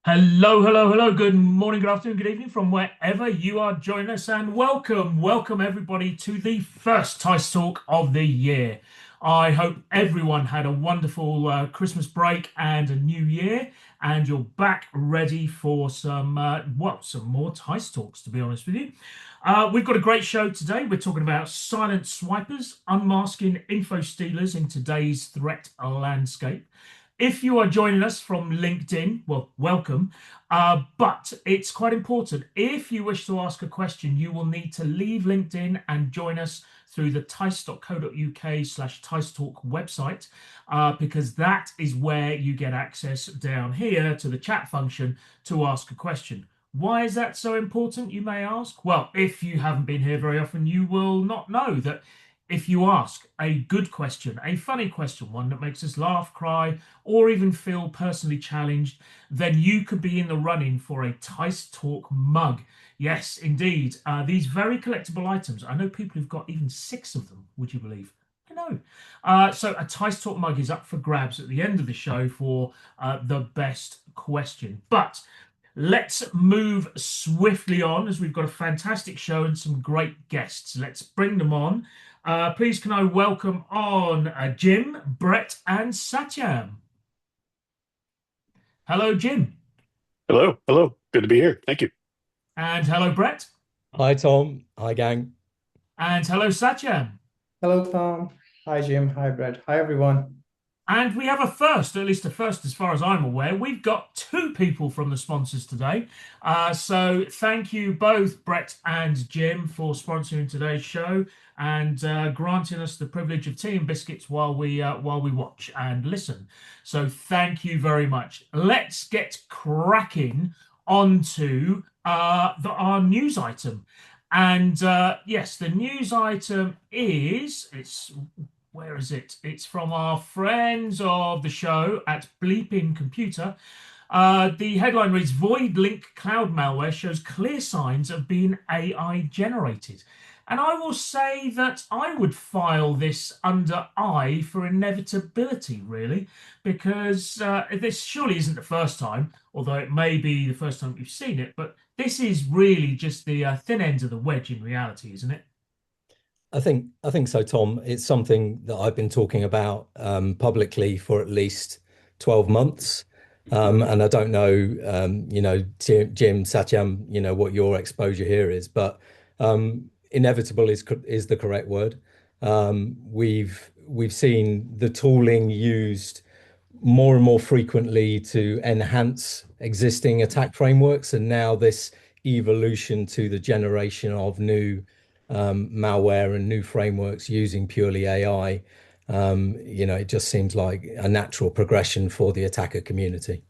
Hello, hello, hello. Good morning, good afternoon, good evening from wherever you are joining us, and welcome everybody to the first teissTalk of the year. I hope everyone had a wonderful Christmas break and a new year, and you're back ready for some more teissTalks, to be honest with you. We've got a great show today. We're talking about silent swipers, unmasking info stealers in today's threat landscape. If you are joining us from LinkedIn, well, welcome. But it's quite important. If you wish to ask a question, you will need to leave LinkedIn and join us through the teiss.co.uk/teisstalk website, because that is where you get access down here to the chat function to ask a question. Why is that so important, you may ask? Well, if you haven't been here very often, you will not know that if you ask a good question, a funny question, one that makes us laugh, cry, or even feel personally challenged, then you could be in the running for a teissTalk mug. Yes, indeed. These very collectible items. I know people who've got even six of them, would you believe? I know. So a teissTalk mug is up for grabs at the end of the show for the best question. But let's move swiftly on as we've got a fantastic show and some great guests. Let's bring them on. Please, can I welcome on Jim, Brett, and Satyam? Hello, Jim. Hello, hello. Good to be here. Thank you. And hello, Brett. Hi Tom. Hi gang. And hello, Satyam. Hello, Tom. Hi, Jim. Hi, Brett. Hi, everyone. And we have a first, at least a first as far as I'm aware. We've got two people from the sponsors today. So thank you both, Brett and Jim, for sponsoring today's show and granting us the privilege of tea and biscuits while we watch and listen. So thank you very much. Let's get cracking onto our news item. And yes, the news item is it's where is it? It's from our friends of the show at Bleeping Computer. The headline reads Void Link cloud malware shows clear signs of being AI generated. And I will say that I would file this under I for inevitability, really, because this surely isn't the first time, although it may be the first time you've seen it, but this is really just the thin end of the wedge in reality, isn't it? I think so, Tom. It's something that I've been talking about publicly for at least 12 months. And I don't know, Jim, Satyam, what your exposure here is, but inevitable is the correct word. We've seen the tooling used more and more frequently to enhance existing attack frameworks, and now this evolution to the generation of new malware and new frameworks using purely AI. It just seems like a natural progression for the attacker community.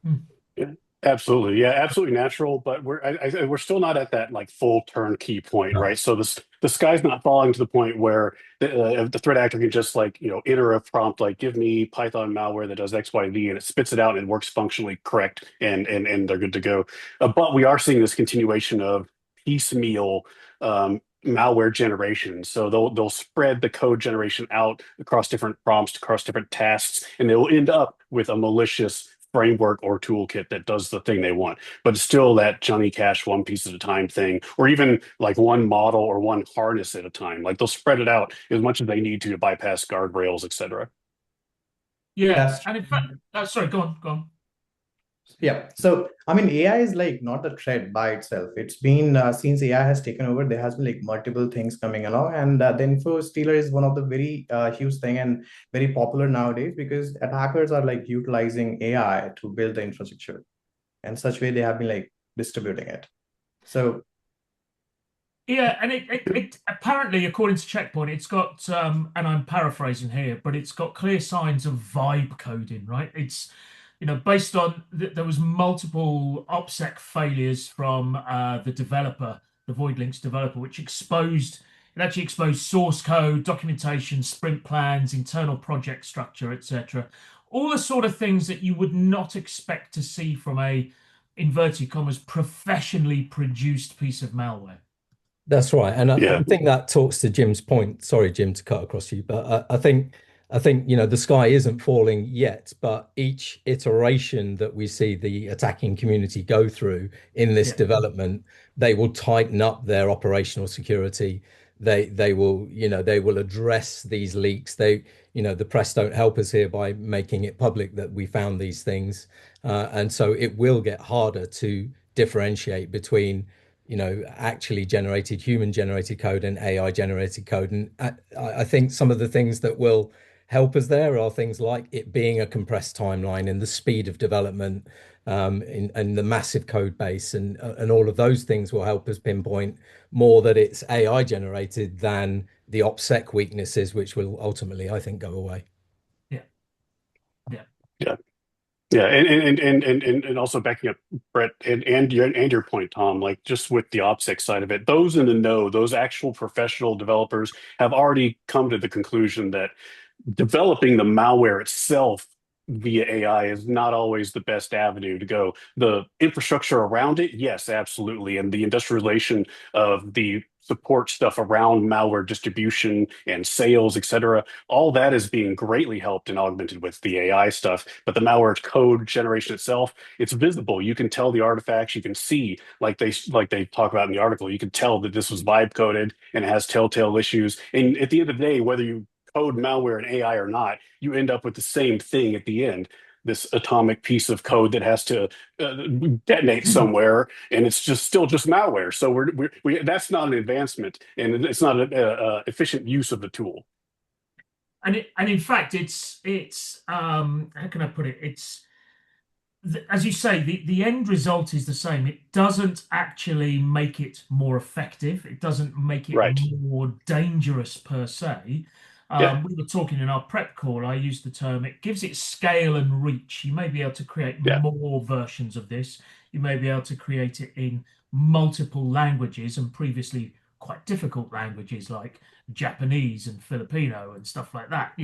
Hmm. Yeah, absolutely. Yeah, absolutely natural. But we're still not at that like full turnkey point, No. right? So the sky's not falling to the point where the threat actor can just like enter a prompt like give me Python malware that does X, Y, Z, and it spits it out and it works functionally correct, and they're good to go. But we are seeing this continuation of piecemeal. Malware generation. So they'll spread the code generation out across different prompts, across different tasks, and they'll end up with a malicious framework or toolkit that does the thing they want. But it's still that Johnny Cash one piece at a time thing, or even like one model or one harness at a time. Like they'll spread it out as much as they need to bypass guardrails, etc. Yeah, That's and in fact, sorry, go on, go on. Yeah. So, I mean, AI is like not a threat by itself. It's been since AI has taken over, there has been like multiple things coming along, and the info stealer is one of the very huge thing and very popular nowadays because attackers are like utilizing AI to build the infrastructure, and such way they have been like distributing it. So, Yeah, and it apparently, according to Checkpoint, it's got and I'm paraphrasing here, but it's got clear signs of vibe coding, right? It's based on there was multiple OPSEC failures from the developer, the Void Links developer, which actually exposed source code, documentation, sprint plans, internal project structure, etc. All the sort of things that you would not expect to see from a inverted commas professionally produced piece of malware. That's right. And I Yeah. think that talks to Jim's point. Sorry, Jim, to cut across you, but I think I think, the sky isn't falling yet, but each iteration that we see the attacking community go through in this Yeah. development, they will tighten up their operational security. They will address these leaks. The press don't help us here by making it public that we found these things. And so it will get harder to differentiate between actually generated human generated code and AI generated code. And I think some of the things that will help us there are things like it being a compressed timeline and the speed of development, and the massive code base, and all of those things will help us pinpoint more that it's AI generated than the OPSEC weaknesses, which will ultimately, I think, go away. Yeah. Yeah. Yeah. Yeah, and also backing up Brett and your point, Tom, like just with the OPSEC side of it, those in the know, those actual professional developers have already come to the conclusion that developing the malware itself via AI is not always the best avenue to go. The infrastructure around it, yes, absolutely. And the industrialization of the support stuff around malware distribution and sales, et cetera, all that is being greatly helped and augmented with the AI stuff. But the malware code generation itself, it's visible. You can tell the artifacts, you can see, like they talk about in the article, you can tell that this was vibe coded and it has telltale issues. And at the end of the day, whether you code malware and AI or not, you end up with the same thing at the end. This atomic piece of code that has to detonate somewhere, and it's just still just malware. So we that's not an advancement, and it's not an efficient use of the tool. And in fact, it's how can I put it? It's as you say, the end result is the same. It doesn't actually make it more effective. It doesn't make it Right. more dangerous per se. Yeah. We were talking in our prep call. I used the term, it gives it scale and reach. You may be able to create Yeah. more versions of this. You may be able to create it in multiple languages and previously quite difficult languages like Japanese and Filipino and stuff like that,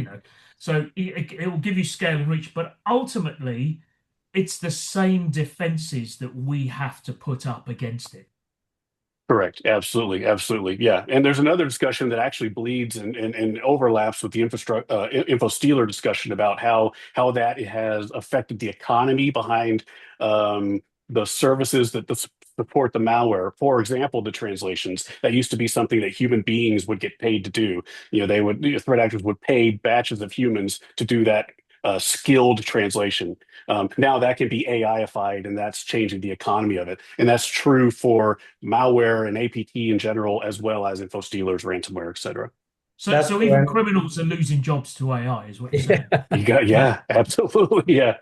So it will give you scale and reach, but ultimately, it's the same defenses that we have to put up against it. Correct. Absolutely. Absolutely. Yeah. And there's another discussion that actually bleeds and overlaps with the info stealer discussion about how that has affected the economy behind the services that support the malware. For example, the translations that used to be something that human beings would get paid to do. Threat actors would pay batches of humans to do that skilled translation. Now that can be AI-ified, and that's changing the economy of it. And that's true for malware and APT in general, as well as info stealers, ransomware, et cetera. So even criminals are losing jobs to AI, is what you're saying. Yeah, absolutely. Yeah.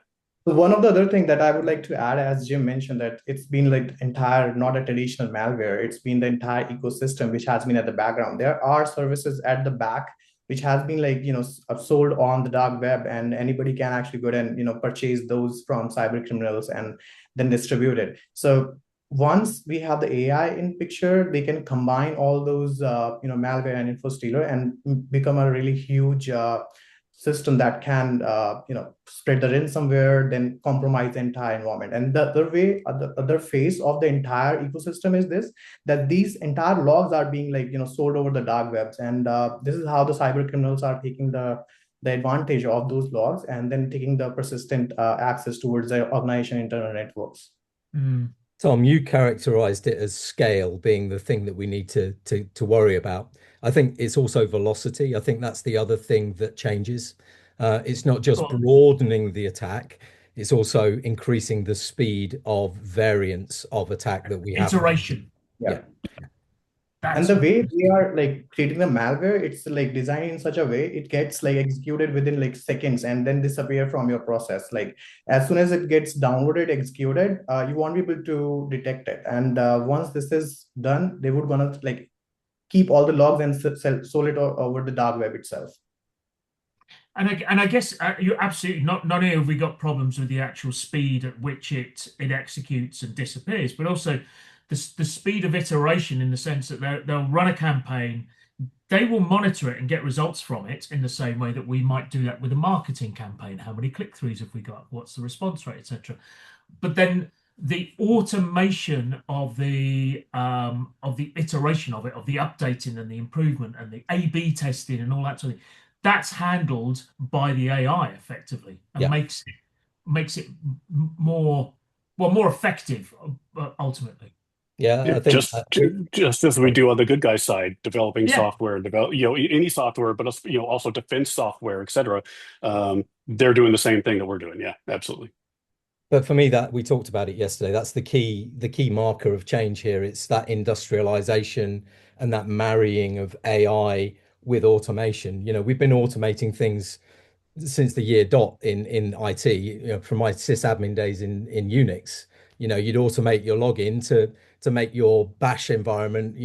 One of the other thing that I would like to add, as Jim mentioned, that it's been like entire, not a traditional malware. It's been the entire ecosystem which has been at the background. There are services at the back which has been sold on the dark web, and anybody can actually go and purchase those from cyber criminals and then distribute it. So once we have the AI in picture, they can combine all those malware and info stealer and become a really huge system that can spread the ransomware, then compromise the entire environment. And the other way, the other phase of the entire ecosystem is this, that these entire logs are being sold over the dark webs, and this is how the cyber criminals are taking the advantage of those logs and then taking the persistent access towards the organization internal networks. Tom, you characterized it as scale being the thing that we need to worry about. I think it's also velocity. I think that's the other thing that changes. It's not just broadening the attack, it's also increasing the speed of variants of attack that we have. Iteration. Yeah. And the way they are creating the malware, it's designed in such a way it gets executed within seconds and then disappear from your process. As soon as it gets downloaded, executed, you won't be able to detect it. And once this is done, they would gonna keep all the logs and sell it over the dark web itself. And I guess you're absolutely not only have we got problems with the actual speed at which it executes and disappears, but also the speed of iteration, in the sense that they'll run a campaign, they will monitor it and get results from it in the same way that we might do that with a marketing campaign. How many click-throughs have we got? What's the response rate, etc. But then the automation of the iteration of it, of the updating and the improvement and the A/B testing and all that sort of thing, that's handled by the AI effectively and Yeah. makes it more effective ultimately. Yeah, Yeah, I think just as we do on the good guy side, developing Yeah. software, any software, but also, also defense software, etc. They're doing the same thing that we're doing. Yeah, absolutely. but for me, that we talked about it yesterday, that's the key marker of change here. It's that industrialization and that marrying of AI with automation. We've been automating things since the year dot in IT, from my sysadmin days in Unix. You'd automate your login to make your bash environment,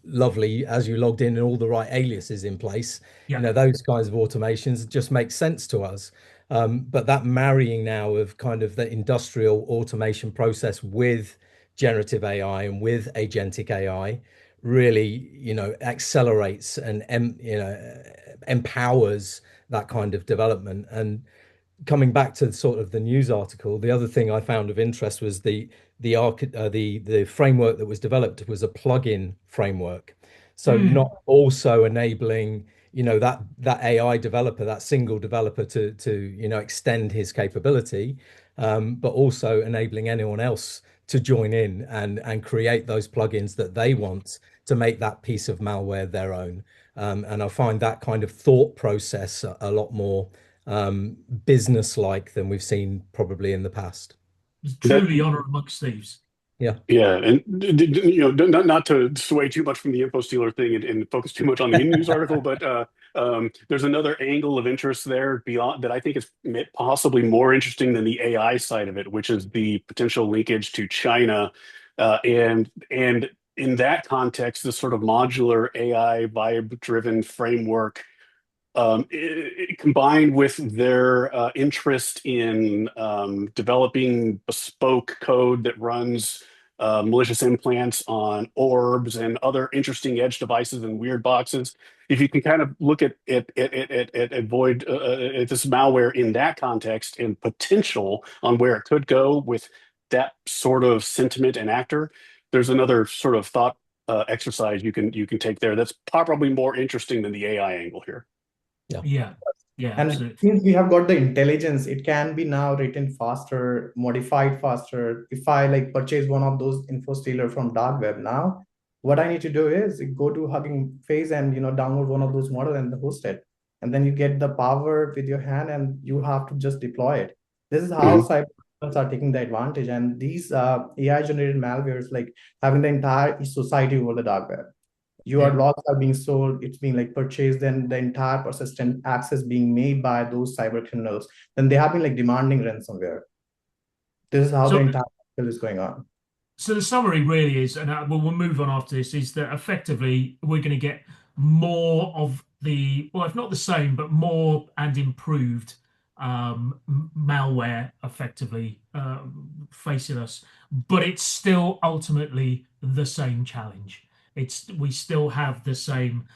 lovely as you logged in and all the right aliases in place. Yeah. Those kinds of automations just make sense to us. But that marrying now of kind of the industrial automation process with generative AI and with agentic AI really, accelerates and empowers that kind of development. And coming back to sort of the news article, the other thing I found of interest was the framework that was developed was a plugin framework. So not also enabling, that AI developer, that single developer to extend his capability, but also enabling anyone else to join in and create those plugins that they want to make that piece of malware their own. And I find that kind of thought process a lot more business-like than we've seen probably in the past. That Truly honor amongst thieves. Yeah. Yeah, and not to sway too much from the info stealer thing and focus too much on the news article, but there's another angle of interest there beyond that I think is possibly more interesting than the AI side of it, which is the potential linkage to China, and in that context, this sort of modular AI vibe-driven framework combined with their interest in developing bespoke code that runs malicious implants on orbs and other interesting edge devices and weird boxes. If you can kind of look at void at this malware in that context and potential on where it could go with that sort of sentiment and actor, there's another sort of thought exercise you can take there that's probably more interesting than the AI angle here. Yeah. Yeah, And absolutely. since we have got the intelligence, it can be now written faster, modified faster. If I like purchase one of those info stealer from dark web now, what I need to do is go to Hugging Face and download one of those models and host it. And then you get the power with your hand and you have to just deploy it. This is how Mhm. cyber are taking the advantage. And these AI generated malwares like having the entire society over the dark web. Your Yeah. logs are being sold, it's being like purchased, then the entire persistent access being made by those cyber criminals. Then they have been like demanding ransomware. This is how the So entire cycle is going on. So the summary really is, and we'll move on after this, is that effectively we're going to get more of well, if not the same, but more and improved malware effectively facing us. But it's still ultimately the same challenge. We still have the same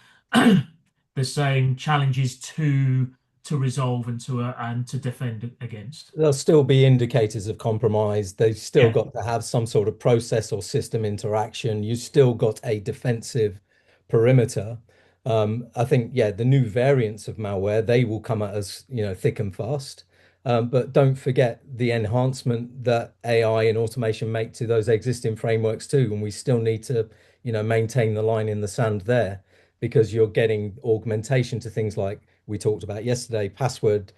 the same challenges to resolve and to defend against. There'll still be indicators of compromise. They've still Yeah, got to have some sort of process or system interaction. You've still got a defensive perimeter. I think, yeah, the new variants of malware, they will come at us, thick and fast. But don't forget the enhancement that AI and automation make to those existing frameworks too. And we still need to, maintain the line in the sand there because you're getting augmentation to things like we talked about yesterday, password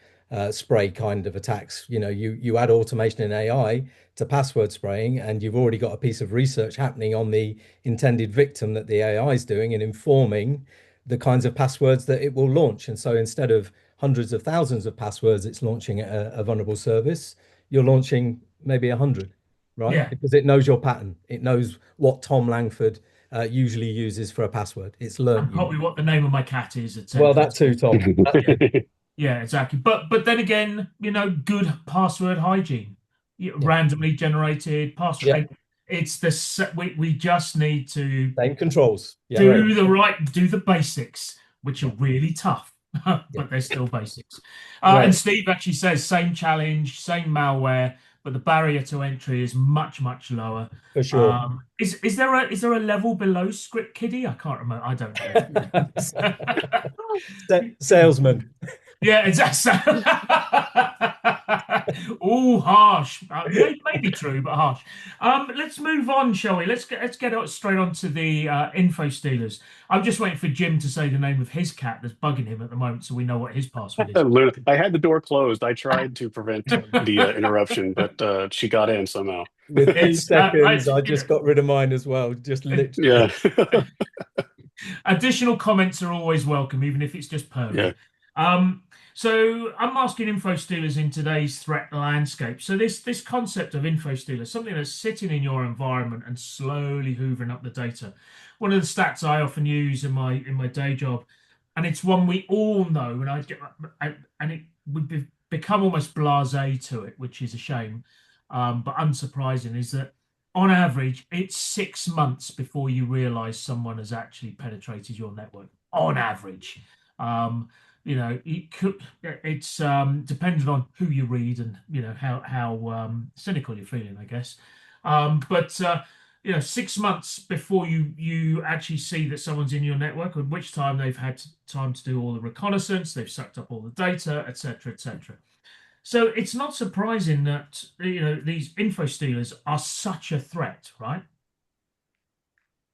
spray kind of attacks. You add automation and AI to password spraying, and you've already got a piece of research happening on the intended victim that the AI is doing and informing the kinds of passwords that it will launch. And so instead of hundreds of thousands of passwords, it's launching a vulnerable service. You're launching maybe 100, right? yeah. Because it knows your pattern. It knows what Tom Langford usually uses for a password. It's learnt And you. probably what the name of my cat is, Well, etc. that too, Tom. Yeah, yeah, exactly. But then again, good password hygiene, Yeah. randomly generated Yeah. password. It's we just need to Same controls. Yeah. Right. do the basics, which are really tough, Yeah. but they're still basics. And Right. Steve actually says same challenge, same malware, but the barrier to entry is much, much lower. For sure. Is there a level below Script Kiddie? I can't remember. I don't know. Salesman. Yeah, exactly. Oh, harsh. Maybe true, but harsh. Let's move on, shall we? Let's get straight on to the info stealers. I'm just waiting for Jim to say the name of his cat that's bugging him at the moment, so we know what his password is. I had the door closed. I tried to prevent the interruption, but she got in somehow. With It's 8 seconds, I just got rid of mine as well. Just literally. Yeah. additional comments are always welcome, even if it's just Yeah. pervy. So I'm asking info stealers in today's threat landscape. So this concept of info stealers, something that's sitting in your environment and slowly hoovering up the data. One of the stats I often use in my day job, and it's one we all know, and it would become almost blasé to it, which is a shame, but unsurprising, is that on average it's 6 months before you realize someone has actually penetrated your network. On average. Um, it's dependent on who you read and how cynical you're feeling, I guess. But 6 months before you actually see that someone's in your network, at which time they've had time to do all the reconnaissance, they've sucked up all the data, etc., etc. So it's not surprising that these info stealers are such a threat, right?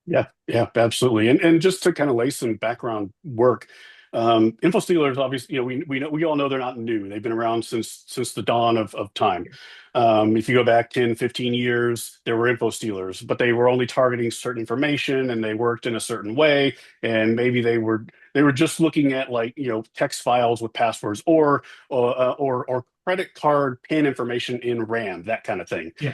Yeah, absolutely. And just to kind of lay some background work, info stealers, obviously, we all know they're not new. They've been around since the dawn of time. If you go back 10, 15 years, there were info stealers, but they were only targeting certain information and they worked in a certain way. And maybe they were just looking at like, text files with passwords or credit card PIN information in RAM, that kind of thing. Yeah.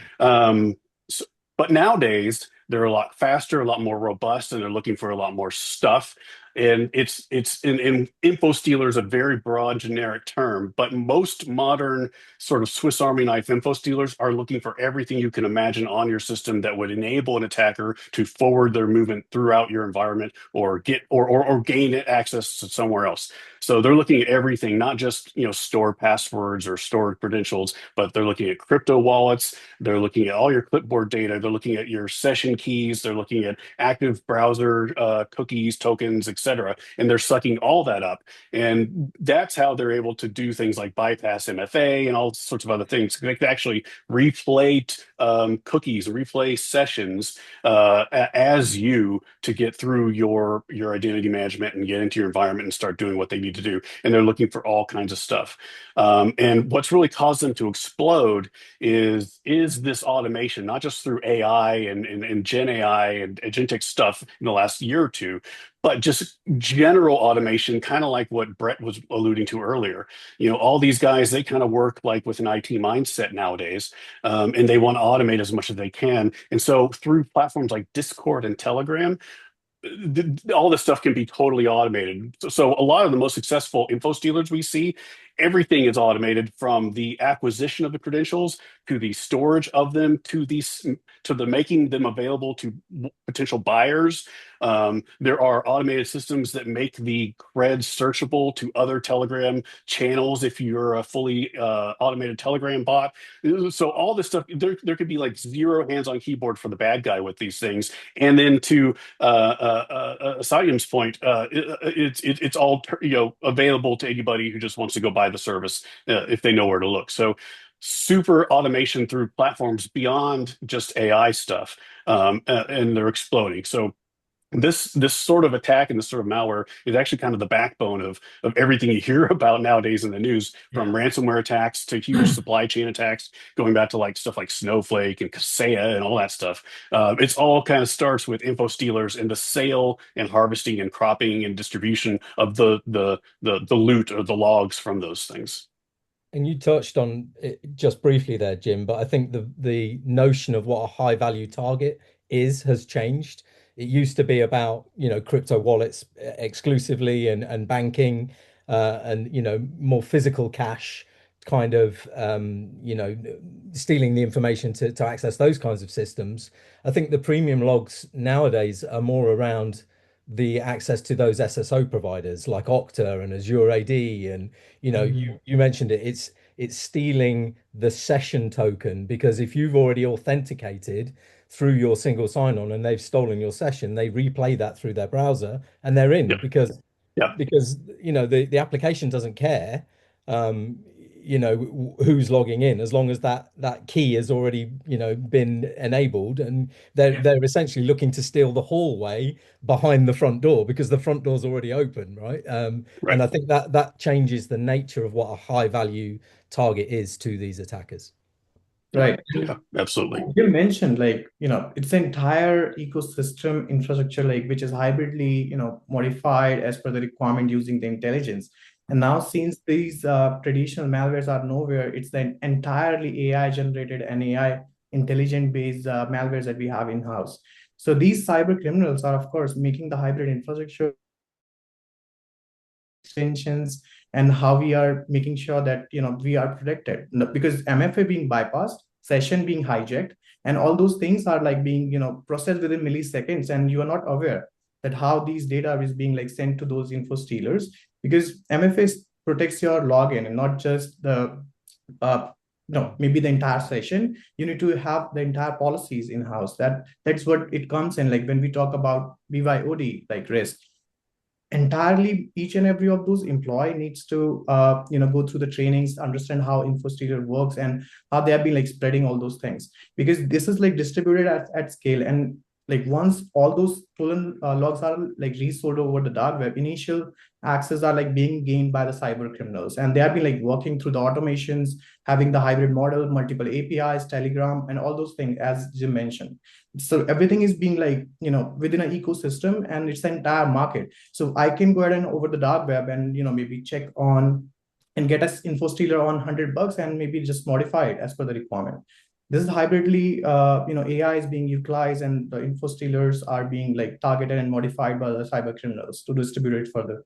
So, but nowadays, they're a lot faster, a lot more robust, and they're looking for a lot more stuff. And it's in info stealer is a very broad generic term, but most modern sort of Swiss Army knife info stealers are looking for everything you can imagine on your system that would enable an attacker to forward their movement throughout your environment or get or gain access to somewhere else. So they're looking at everything, not just stored passwords or stored credentials, but they're looking at crypto wallets. They're looking at all your clipboard data. They're looking at your session keys. They're looking at active browser cookies, tokens, etc. And they're sucking all that up. And that's how they're able to do things like bypass MFA and all sorts of other things. They can actually replay cookies, replay sessions as you to get through your identity management and get into your environment and start doing what they need to do. And they're looking for all kinds of stuff. And what's really caused them to explode is this automation, not just through AI and Gen AI and agentic stuff in the last year or two, but just general automation, kind of like what Brett was alluding to earlier. All these guys, they kind of work like with an IT mindset nowadays, and they want to automate as much as they can. And so through platforms like Discord and Telegram, all this stuff can be totally automated. So a lot of the most successful info stealers we see, everything is automated from the acquisition of the credentials to the storage of them to the making them available to potential buyers. There are automated systems that make the creds searchable to other Telegram channels if you're a fully automated Telegram bot. So all this stuff, there could be like zero hands on keyboard for the bad guy with these things. And then to Sadyam's point, it's all available to anybody who just wants to go buy the service if they know where to look. So super automation through platforms beyond just AI stuff, and they're exploding. So this sort of attack and this sort of malware is actually kind of the backbone of everything you hear about nowadays in the news, from Yeah. ransomware attacks to huge supply chain attacks, going back to like stuff like Snowflake and Kaseya and all that stuff. It's all kind of starts with info stealers and the sale and harvesting and cropping and distribution of the loot or the logs from those things. And you touched on it just briefly there, Jim, but I think the notion of what a high value target has changed. It used to be about, crypto wallets exclusively and banking, and, more physical cash kind of, stealing the information to access those kinds of systems. I think the premium logs nowadays are more around the access to those SSO providers like Okta and Azure AD. And, you mentioned it. it's stealing the session token, because if you've already authenticated through your single sign-on and they've stolen your session, they replay that through their browser and they're in, Yep. because Yep. the application doesn't care who's logging in, as long as that key has already been enabled, and they're essentially looking to steal the hallway behind the front door because the front door's already open, right? Right. And I think that changes the nature of what a high value target is to these attackers. Right. Yeah, absolutely. You mentioned it's the entire ecosystem infrastructure, which is hybridly, modified as per the requirement using the intelligence. And now since these traditional malwares are nowhere, it's the entirely AI generated and AI intelligent based malwares that we have in-house. So these cyber criminals are, of course, making the hybrid infrastructure extensions and how we are making sure that we are protected, because MFA being bypassed, session being hijacked, and all those things are being processed within milliseconds, and you are not aware that how these data is being sent to those info stealers, because MFA protects your login and not just the maybe the entire session. You need to have the entire policies in house. That's what it comes in, when we talk about BYOD risk. Entirely each and every of those employee needs to go through the trainings, understand how InfoStealer works and how they have been spreading all those things, because this is distributed at scale. And once all those stolen logs are resold over the dark web, initial access are being gained by the cyber criminals, and they have been working through the automations, having the hybrid model, multiple APIs, Telegram, and all those things as Jim mentioned. So everything is being within an ecosystem, and it's an entire market. So I can go ahead and over the dark web and maybe check on and get us info stealer on $100 and maybe just modify it as per the requirement. This is hybridly AI is being utilized, and the info stealers are being targeted and modified by the cyber criminals to distribute it further.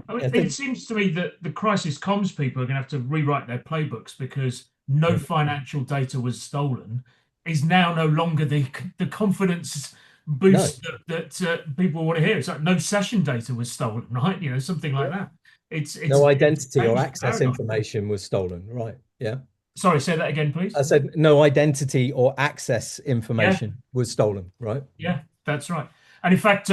I mean, it seems to me that the crisis comms people are going to have to rewrite their playbooks, because no financial data was stolen is now no longer the confidence boost that people want to hear. It's like no session data was stolen, right? Something like that. It's no identity or changed access paradigm. information was stolen, right? Yeah. Sorry, say that again, please. I said no identity or access information was stolen, right? Yeah, that's right. And in fact,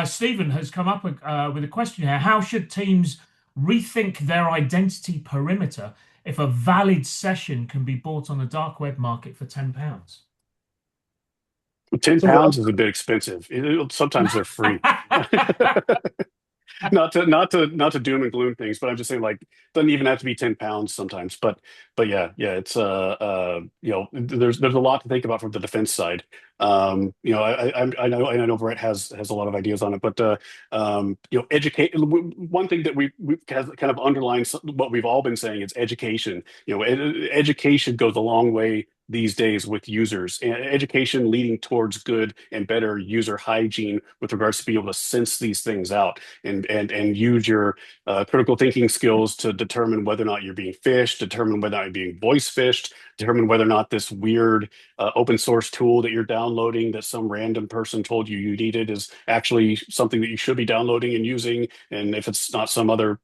Stephen has come up with a question here. How should teams rethink their identity perimeter if a valid session can be bought on the dark web market for £10? £10 is a bit expensive. Sometimes they're free. not to doom and gloom things, but I'm just saying, doesn't even have to be £10 sometimes. But yeah, it's there's a lot to think about from the defense side. I know Brett has a lot of ideas on it, but educate. One thing that we kind of underlined what we've all been saying is education. Education goes a long way these days with users, and education leading towards good and better user hygiene with regards to being able to sense these things out and use your critical thinking skills to determine whether or not you're being phished, determine whether or not you're being voice phished, determine whether or not this weird open source tool that you're downloading that some random person told you needed is actually something that you should be downloading and using, and if it's not some other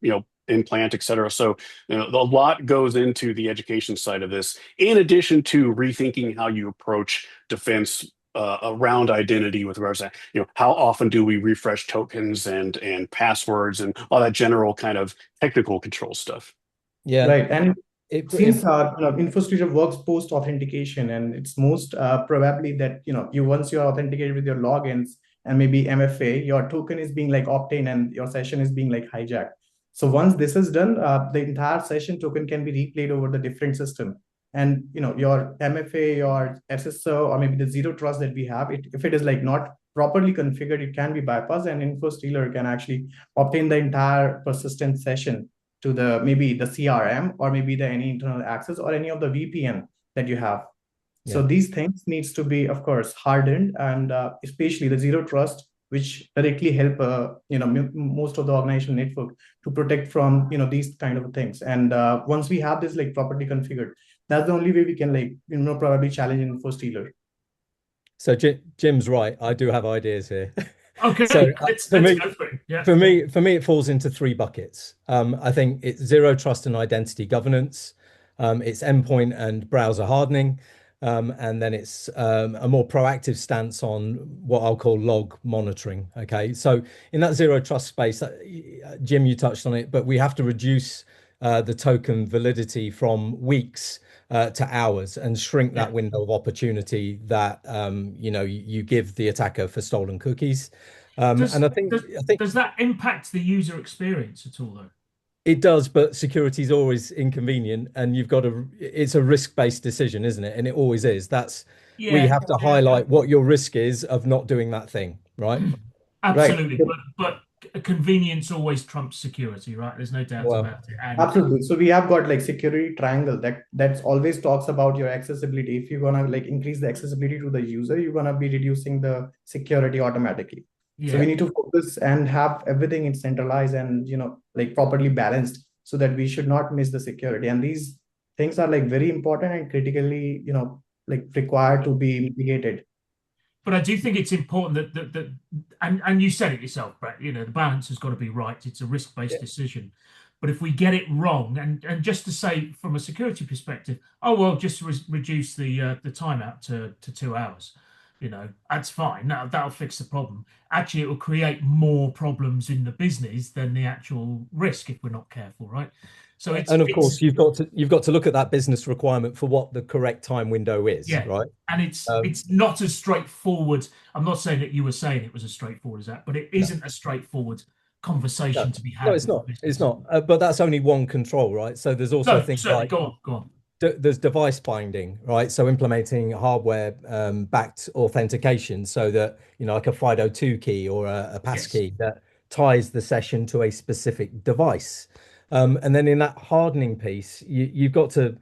implant, et cetera. So a lot goes into the education side of this, in addition to rethinking how you approach defense around identity with regards to how often do we refresh tokens and passwords and all that general kind of technical control stuff. Yeah, right. And since InfoStreeter works post authentication, and it's most probably that once you're authenticated with your logins and maybe MFA, your token is being obtained and your session is being hijacked. So once this is done, the entire session token can be replayed over the different system. And your MFA, your SSO, or maybe the zero trust that we have, if it is not properly configured, it can be bypassed, and InfoStealer can actually obtain the entire persistent session to maybe the CRM, or maybe any internal access or any of the VPN that you have. Yeah. So these things needs to be, of course, hardened, and especially the zero trust, which directly help most of the organization network to protect from these kind of things. And once we have this properly configured, that's the only way we can probably challenge InfoStealer. So Jim's right. I do have ideas here. Okay, So for let's me, go for it. Yeah. it falls into three buckets. I think it's zero trust and identity governance, it's endpoint and browser hardening, and then it's a more proactive stance on what I'll call log monitoring. Okay, so in that zero trust space, Jim, you touched on it, but we have to reduce the token validity from weeks to hours and shrink Yeah. that window of opportunity that you give the attacker for stolen cookies. And Does I think does I think does that impact the user experience at all, though? it does, but security is always inconvenient, and it's a risk-based decision, isn't it? And it always is. That's we Yeah, have to yeah, highlight what your risk is of not doing that thing, right? Right. absolutely. But convenience always trumps security, right? There's no doubt Well, about it. And Absolutely. So we have got like security triangle that's always talks about your accessibility. If you're gonna like increase the accessibility to the user, you're gonna be reducing the security automatically. So we yeah, need to focus and have everything in centralized and like properly balanced so that we should not miss the security. And these things are like very important and critically, like required to be mitigated. but I do think it's important and you said it yourself, Brett. The balance has got to be right. It's a risk-based decision. But if we get it wrong, and just to say from a security perspective, oh well, just reduce the timeout to 2 hours, that's fine. That'll fix the problem. Actually, it will create more problems in the business than the actual risk if we're not careful, right? So and of course, it's you've got to look at that business requirement for what the correct time window is, Yeah, right? and it's Um, it's not as straightforward. I'm not saying that you were saying it was as straightforward as that, but it no, isn't a straightforward no, conversation to be no, had it's with the not. It's business. not. But that's only one control, right? So there's also No, things certainly. like Go on, go on. there's device binding, right? So implementing hardware backed authentication so that, like a FIDO2 key or a pass Yes. key that ties the session to a specific device. And then in that hardening piece, you've got to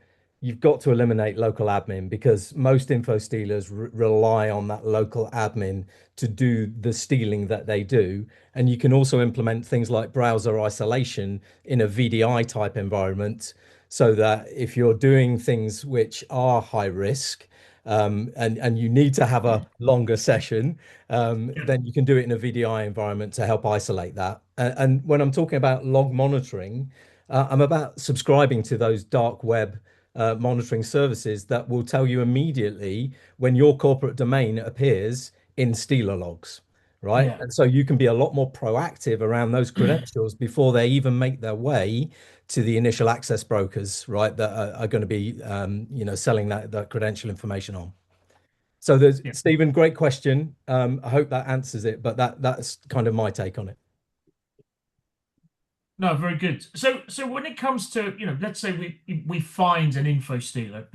eliminate local admin because most info stealers rely on that local admin to do the stealing that they do. And you can also implement things like browser isolation in a VDI type environment so that if you're doing things which are high risk, and you need to have a longer session, Yeah. then you can do it in a VDI environment to help isolate that. And when I'm talking about log monitoring, I'm about subscribing to those dark web monitoring services that will tell you immediately when your corporate domain appears in Stealer logs, right? Yeah. And so you can be a lot more proactive around those credentials before they even make their way to the initial access brokers, right? That are going to be, selling that credential information on. So there's Yeah. Stephen, great question. I hope that answers it, but that's kind of my take on it. No, very good. So when it comes to, let's say we find an info stealer,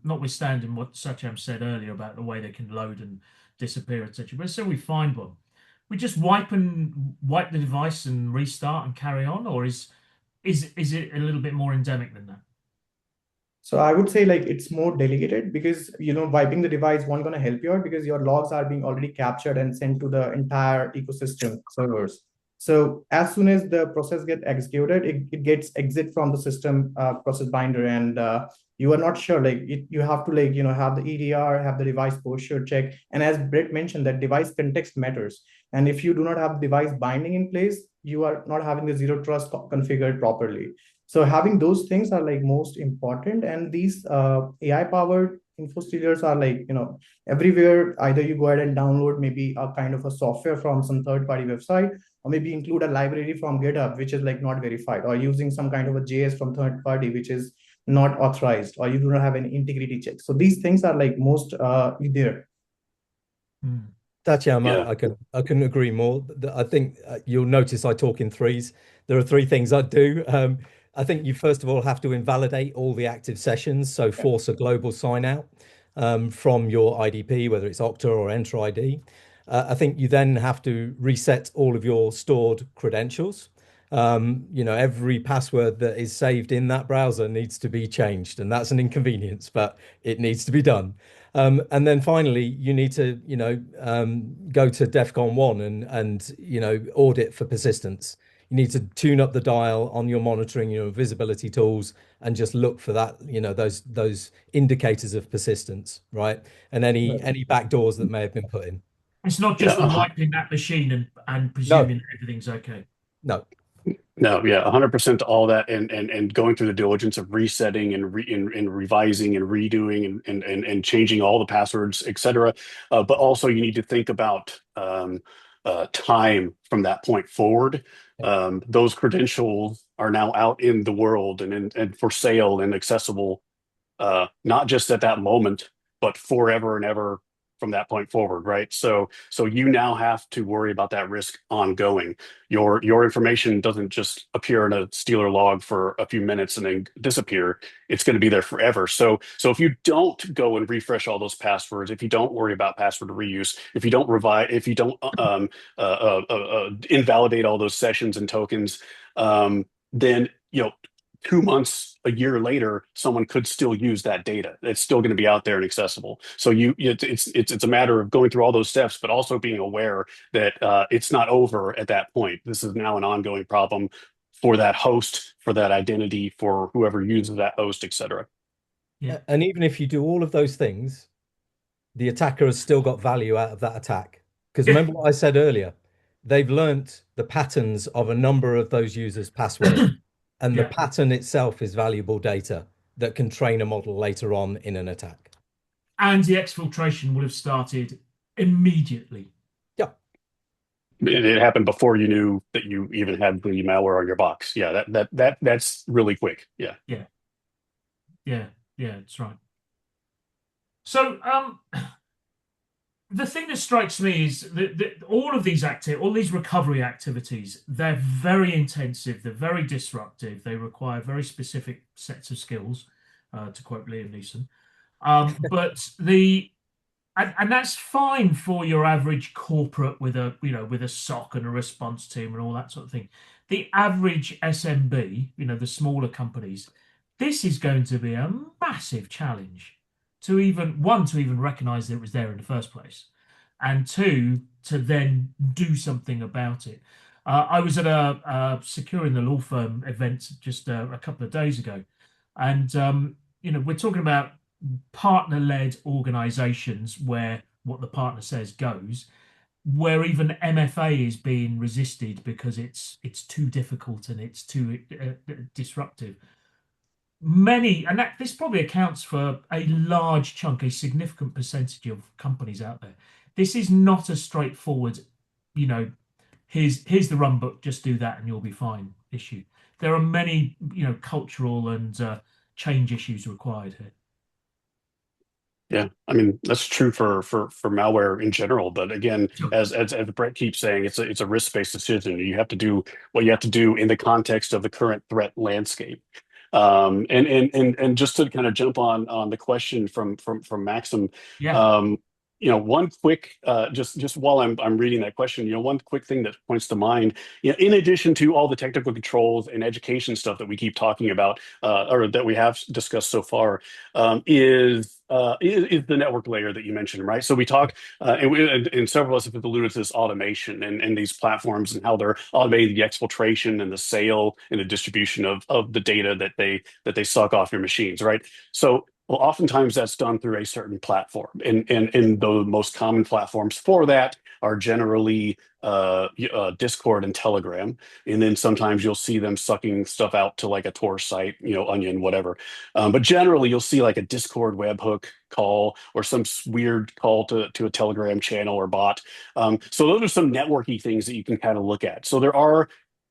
notwithstanding what Satyam said earlier about the way they can load and disappear, etc. But so we find one, we just wipe the device and restart and carry on, or is it a little bit more endemic than that? So I would say like it's more delegated because wiping the device won't gonna help you out because your logs are being already captured and sent to the entire ecosystem servers. So as soon as the process gets executed, it gets exit from the system process binder, and you are not sure like you have to like have the EDR, have the device posture check, and as Brett mentioned, that device context matters. And if you do not have device binding in place, you are not having the zero trust configured properly. So having those things are like most important, and these AI powered info stealers are like everywhere. Either you go ahead and download maybe a kind of a software from some third party website, or maybe include a library from GitHub which is like not verified, or using some kind of a JS from third party which is not authorized, or you do not have any integrity checks. So these things are like most there. Hmm. Tatiana, Yeah. I couldn't agree more. I think you'll notice I talk in threes. There are three things I do. I think you first of all have to invalidate all the active sessions, so force a global sign out from your IDP, whether it's Okta or Enter ID. I think you then have to reset all of your stored credentials. Every password that is saved in that browser needs to be changed, and that's an inconvenience, but it needs to be done. And then finally, you need to, go to DEFCON 1 and audit for persistence. You need to tune up the dial on your monitoring, your visibility tools, and just look for that, those indicators of persistence, right? And any backdoors that may have been put in. It's not Yeah, just wiping that machine and No, presuming that everything's okay. no. no, yeah, 100% to all that, and going through the diligence of resetting and revising and redoing and changing all the passwords, etc. But also you need to think about time from that point forward. Those credentials are now out in the world and for sale and accessible, not just at that moment, but forever and ever from that point forward, right? So you now have to worry about that risk ongoing. Your information doesn't just appear in a Stealer log for a few minutes and then disappear. It's going to be there forever. So if you don't go and refresh all those passwords, if you don't worry about password reuse, if you don't revive, if you don't invalidate all those sessions and tokens, then 2 months, a year later, someone could still use that data. It's still going to be out there and accessible. So it's a matter of going through all those steps, but also being aware that it's not over at that point. This is now an ongoing problem for that host, for that identity, for whoever uses that host, etc. Yeah. And even if you do all of those things, the attacker has still got value out of that attack. Because Yeah. remember what I said earlier, they've learnt the patterns of a number of those users' passwords, and the Yeah. pattern itself is valuable data that can train a model later on in an attack. And the exfiltration would have started immediately. Yeah. It happened before you knew that you even had the malware on your box. Yeah, that's really quick. Yeah. Yeah. Yeah. Yeah, that's right. So the thing that strikes me is that all of these all these recovery activities, they're very intensive, they're very disruptive, they require very specific sets of skills, to quote Liam Neeson. But and that's fine for your average corporate with a SOC and a response team and all that sort of thing. The average SMB, the smaller companies, this is going to be a massive challenge to even recognize that it was there in the first place, and two, to then do something about it. I was at a Securing the Law Firm event just a couple of days ago, and we're talking about partner-led organizations where what the partner says goes, where even MFA is being resisted because it's too difficult and it's too disruptive. And this probably accounts for a large chunk, a significant percentage of companies out there. This is not a straightforward, here's the run book, just do that and you'll be fine issue. There are many, cultural and change issues required here. Yeah, I mean that's true for malware in general. But again, Sure. as Brett keeps saying, it's a risk-based decision. You have to do what you have to do in the context of the current threat landscape. And just to kind of jump on the question from Maxim, Yeah. um, one quick just while I'm reading that question, one quick thing that points to mind, in addition to all the technical controls and education stuff that we keep talking about, or that we have discussed so far, is the network layer that you mentioned, right? So we talk, and several of us have alluded to this automation and these platforms and how they're automating the exfiltration and the sale and the distribution of the data that they suck off your machines, right? So well, oftentimes that's done through a certain platform, and the most common platforms for that are generally Discord and Telegram, and then sometimes you'll see them sucking stuff out to like a Tor site, Onion, whatever. But generally, you'll see like a Discord webhook call or some weird call to a Telegram channel or bot. So those are some networky things that you can kind of look at. So there are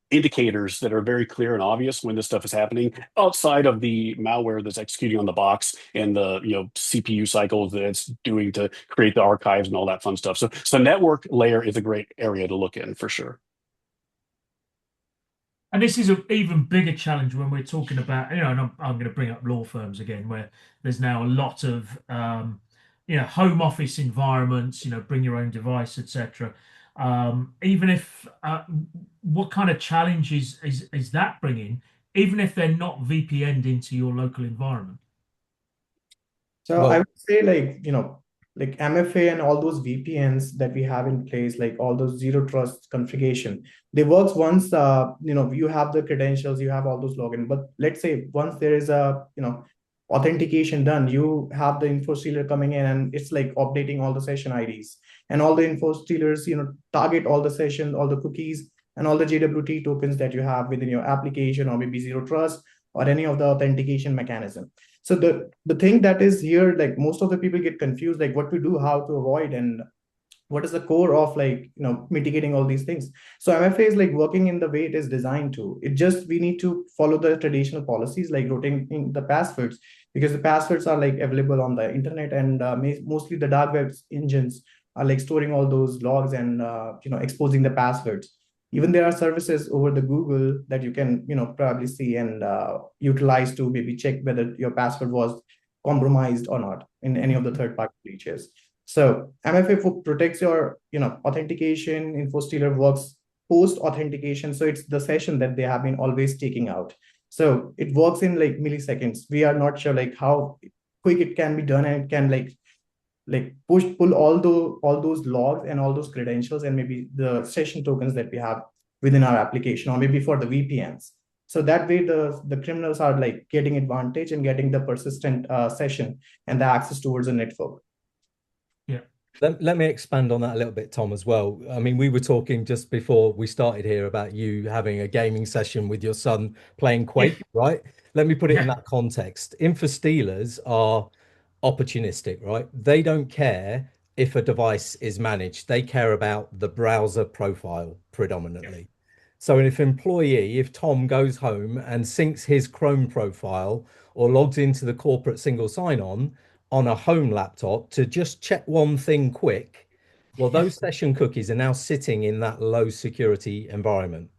indicators that are very clear and obvious when this stuff is happening outside of the malware that's executing on the box and the CPU cycles that it's doing to create the archives and all that fun stuff. So network layer is a great area to look in for sure. And this is an even bigger challenge when we're talking about, and I'm going to bring up law firms again, where there's now a lot of, home office environments, bring your own device, etc. Even if, what kind of challenge is that bringing, even if they're not VPN'd into your local environment? So I would say like MFA and all those VPNs that we have in place, like all those zero trust configuration, they works once you have the credentials, you have all those login. But let's say once there is a authentication done, you have the info stealer coming in and it's like updating all the session IDs, and all the info stealers, target all the session, all the cookies, and all the JWT tokens that you have within your application, or maybe zero trust, or any of the authentication mechanism. So the thing that is here, like most of the people get confused, like what to do, how to avoid, and what is the core of mitigating all these things. So MFA is like working in the way it is designed to. It just, we need to follow the traditional policies like rotating the passwords, because the passwords are like available on the internet, and mostly the dark web engines are like storing all those logs and exposing the passwords. Even there are services over the Google that you can probably see and utilize to maybe check whether your password was compromised or not in any of the third party breaches. So MFA protects your authentication. InfoStealer works post authentication, so it's the session that they have been always taking out. So it works in like milliseconds. We are not sure like how quick it can be done, and it can pull all those logs and all those credentials and maybe the session tokens that we have within our application, or maybe for the VPNs. So that way the criminals are like getting advantage and getting the persistent session and the access towards the network. Let me expand on that a little bit, Tom, as well. I mean, we were talking just before we started here about you having a gaming session with your son playing Quake, right? Let me put it in that context. Infostealers are opportunistic, right? They don't care if a device is managed. They care about the browser profile predominantly. So if Tom goes home and syncs his Chrome profile or logs into the corporate single sign-on on a home laptop to just check one thing quick, well, those session cookies are now sitting in that low security environment.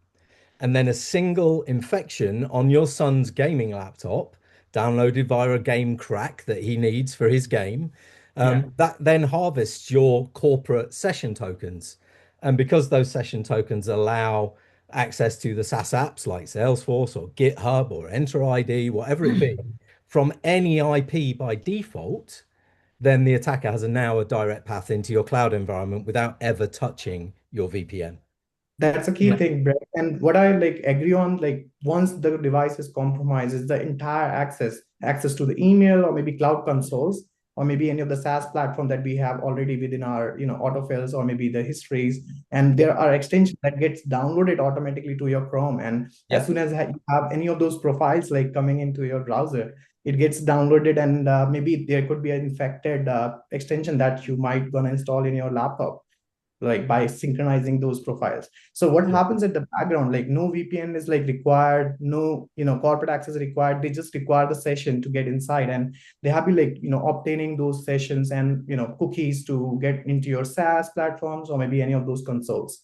And then a single infection on your son's gaming laptop, downloaded via a game crack that he needs for his game, that then harvests your corporate session tokens. And because those session tokens allow access to the SaaS apps like Salesforce or GitHub or Enter ID, whatever it be, from any IP by default, then the attacker has now a direct path into your cloud environment without ever touching your VPN. That's a key thing, Brett. And what I like agree on, like once the device is compromised, is the entire access to the email or maybe cloud consoles, or maybe any of the SaaS platform that we have already within our autofills, or maybe the histories. And there are extensions that gets downloaded automatically to your Chrome. And as soon as you have any of those profiles like coming into your browser, it gets downloaded, and maybe there could be an infected extension that you might gonna install in your laptop, like by synchronizing those profiles. So what happens at the background, like no VPN is like required, no corporate access required. They just require the session to get inside, and they have been like obtaining those sessions and cookies to get into your SaaS platforms or maybe any of those consoles.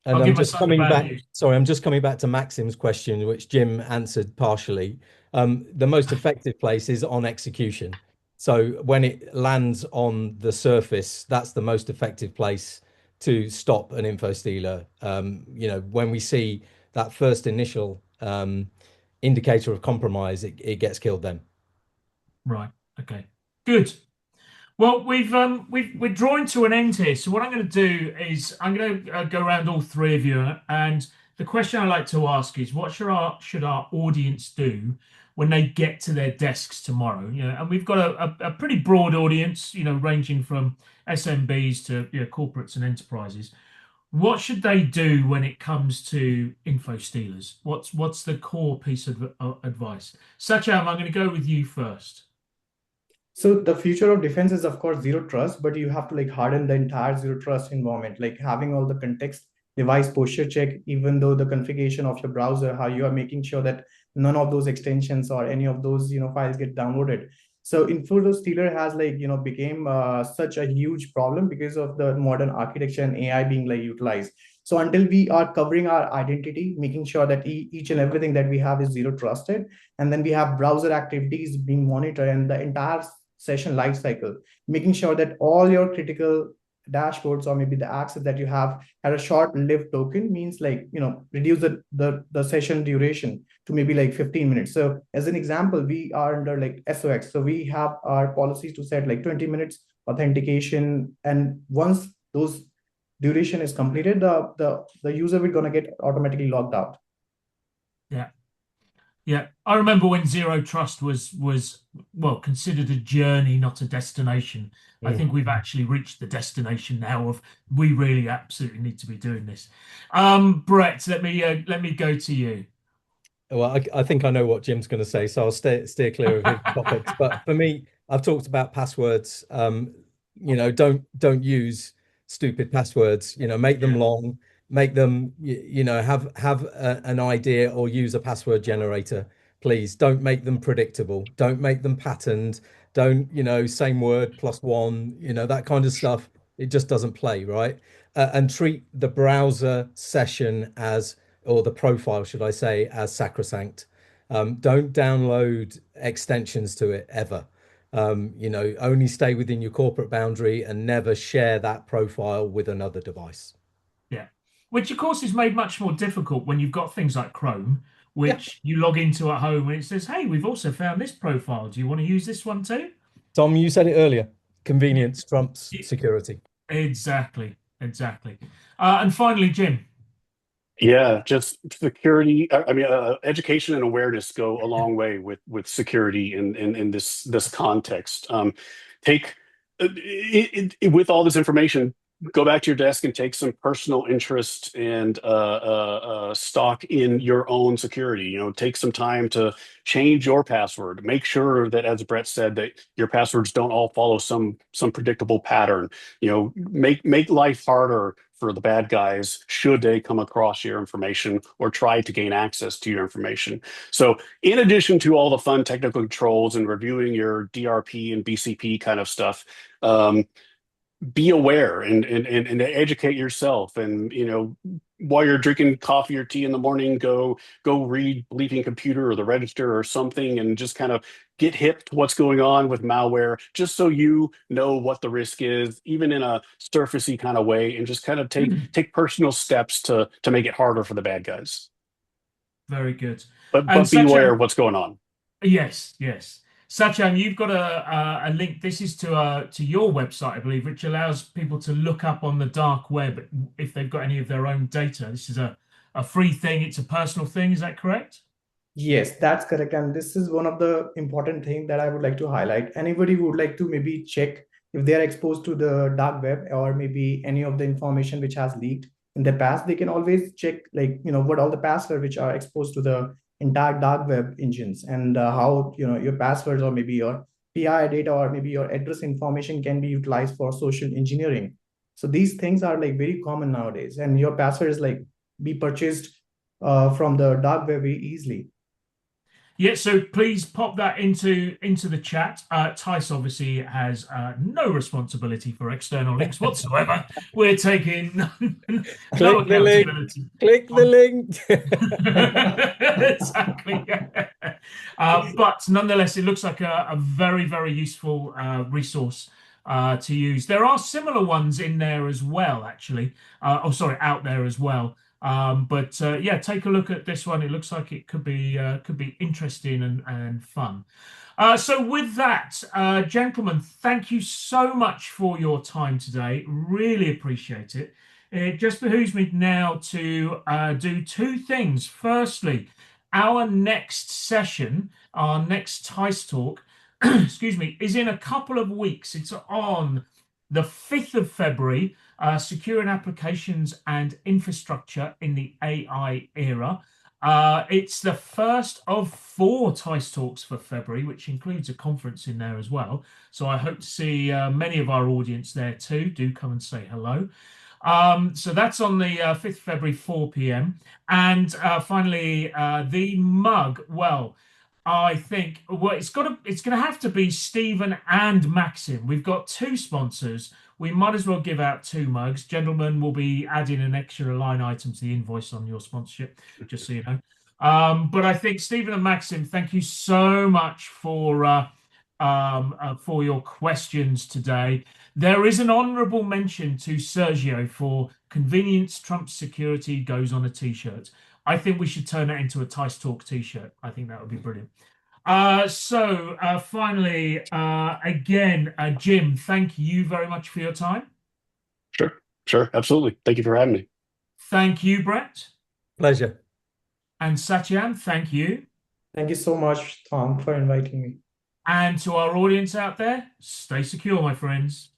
And I'm just coming back. Sorry, I'm just coming back to Maxim's question, which Jim answered partially. The most effective place is on execution. So when it lands on the surface, that's the most effective place to stop an info stealer. When we see that first initial indicator of compromise, it gets killed then. Right. Okay. Good. Well, we're drawing to an end here. So what I'm going to do is I'm going to go around all three of you, and the question I like to ask is, what should our audience do when they get to their desks tomorrow? And we've got a pretty broad audience, ranging from SMBs to corporates and enterprises. What should they do when it comes to info stealers? What's the core piece of advice? Sachin, I'm going to go with you first. So the future of defense is, of course, zero trust, but you have to like harden the entire zero trust environment, like having all the context, device posture check, even though the configuration of your browser, how you are making sure that none of those extensions or any of those files get downloaded. So info stealer has became such a huge problem because of the modern architecture and AI being like utilized. So until we are covering our identity, making sure that each and everything that we have is zero trusted, and then we have browser activities being monitored and the entire session lifecycle, making sure that all your critical dashboards or maybe the access that you have at a short-lived token means reduce the session duration to maybe like 15 minutes. So as an example, we are under like SOX. So we have our policies to set like 20 minutes authentication. And once those duration is completed, the user will gonna get automatically logged out. Yeah, I remember when zero trust was well considered a journey, not a destination. I think we've actually reached the destination now of we really absolutely need to be doing this. Brett, let me go to you. Well, I think I know what Jim's going to say, so I'll steer clear of his topics. But for me, I've talked about passwords. Don't use stupid passwords. Make them Yeah. long, make them have an idea or use a password generator. Please don't make them predictable. Don't make them patterned. Don't same word plus one. That kind of stuff. It just doesn't play, right? And treat the browser session as or the profile, should I say, as sacrosanct. Don't download extensions to it ever. Only stay within your corporate boundary and never share that profile with another device. Yeah. Which of course is made much more difficult when you've got things like Chrome, Yeah, which you log into at home and it says, "Hey, we've also found this profile. Do you want to use this one too?" Tom, you said it earlier. Yeah. Convenience trumps Yeah, security. exactly. Exactly. And finally, Jim. Yeah, just security. I mean, education and awareness go a long way with security in this context. Take with all this information, go back to your desk and take some personal interest and stock in your own security. Take some time to change your password. Make sure that, as Brett said, that your passwords don't all follow some predictable pattern. Make life harder for the bad guys should they come across your information or try to gain access to your information. So, in addition to all the fun technical controls and reviewing your DRP and BCP kind of stuff, um, be aware and educate yourself. And while you're drinking coffee or tea in the morning, go read Bleeping Computer or the Register or something, and just kind of get hip to what's going on with malware, just so you know what the risk is, even in a surfacey kind of way, and just kind of take personal steps to make it harder for the bad guys. Very good. And But be aware of Sachin, what's going on. yes, yes. Sachin, you've got a link. This is to your website, I believe, which allows people to look up on the dark web if they've got any of their own data. This is a free thing. It's a personal thing. Is that correct? Yes, that's correct. And this is one of the important things that I would like to highlight. Anybody who would like to maybe check if they are exposed to the dark web or maybe any of the information which has leaked in the past, they can always check what all the passwords which are exposed to the entire dark web engines and how your passwords or maybe your PI data or maybe your address information can be utilized for social engineering. So these things are like very common nowadays, and your password is like be purchased from the dark web very easily. Yeah, so please pop that into the chat. Tice obviously has no responsibility for external links whatsoever. We're taking no Click the link. accountability. Click the link. Exactly. But nonetheless, it looks like a very, very useful resource to use. There are similar ones in there as well, actually. Oh, sorry, out there as well. But yeah, take a look at this one. It looks like it could be interesting and fun. So with that, gentlemen, thank you so much for your time today. Really appreciate it. It just behooves me now to do two things. Firstly, our next session, our next teissTalk, excuse me, is in a couple of weeks. It's on the 5th of February, Securing Applications and Infrastructure in the AI Era. It's the first of 4 teissTalks for February, which includes a conference in there as well. So I hope to see many of our audience there too. Do come and say hello. So that's on the 5th of February, 4 p.m. And finally, the mug. Well, I think it's gonna have to be Stephen and Maxim. We've got 2 sponsors. We might as well give out 2 mugs. Gentlemen will be adding an extra line item to the invoice on your sponsorship, just so you know. But I think Stephen and Maxim, thank you so much for your questions today. There is an honourable mention to Sergio for convenience trumps security goes on a t-shirt. I think we should turn that into a teissTalk t-shirt. I think that would be brilliant. Finally, again, Jim, thank you very much for your time. Sure, absolutely. Thank you for having me. Thank you, Brett. Pleasure. And Satyan, thank you. Thank you so much, Tom, for inviting me. And to our audience out there, stay secure, my friends.